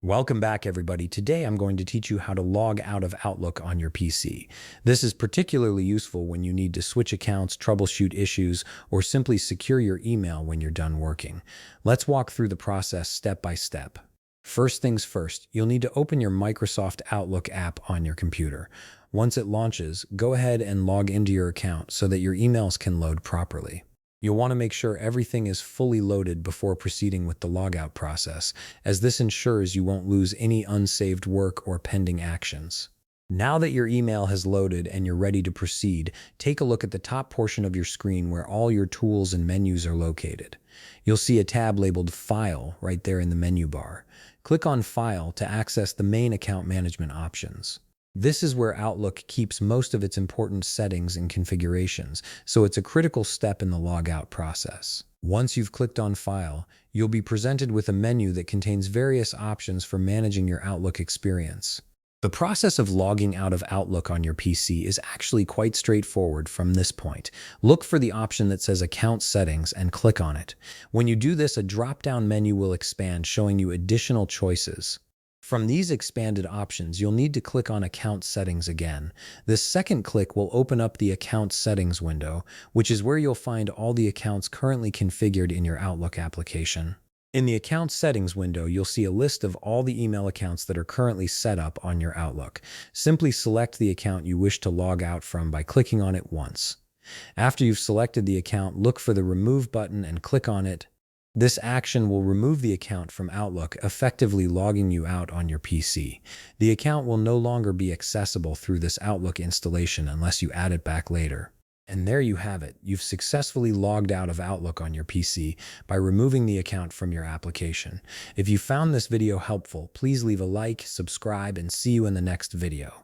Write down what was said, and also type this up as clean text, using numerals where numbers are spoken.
Welcome back, everybody. Today I'm going to teach you how to log out of Outlook on your PC. This is particularly useful when you need to switch accounts, troubleshoot issues, or simply secure your email when you're done working. Let's walk through the process step by step. First things first, you'll need to open your Microsoft Outlook app on your computer. Once it launches, go ahead and log into your account so that your emails can load properly. You'll want to make sure everything is fully loaded before proceeding with the logout process, as this ensures you won't lose any unsaved work or pending actions. Now that your email has loaded and you're ready to proceed, take a look at the top portion of your screen where all your tools and menus are located. You'll see a tab labeled File right there in the menu bar. Click on File to access the main account management options. This is where Outlook keeps most of its important settings and configurations, so it's a critical step in the logout process. Once you've clicked on File, you'll be presented with a menu that contains various options for managing your Outlook experience. The process of logging out of Outlook on your PC is actually quite straightforward from this point. Look for the option that says Account Settings and click on it. When you do this, a drop-down menu will expand, showing you additional choices. From these expanded options, you'll need to click on Account Settings again. This second click will open up the Account Settings window, which is where you'll find all the accounts currently configured in your Outlook application. In the Account Settings window, you'll see a list of all the email accounts that are currently set up on your Outlook. Simply select the account you wish to log out from by clicking on it once. After you've selected the account, look for the Remove button and click on it. This action will remove the account from Outlook, effectively logging you out on your PC. The account will no longer be accessible through this Outlook installation unless you add it back later. And there you have it. You've successfully logged out of Outlook on your PC by removing the account from your application. If you found this video helpful, please leave a like, subscribe, and see you in the next video.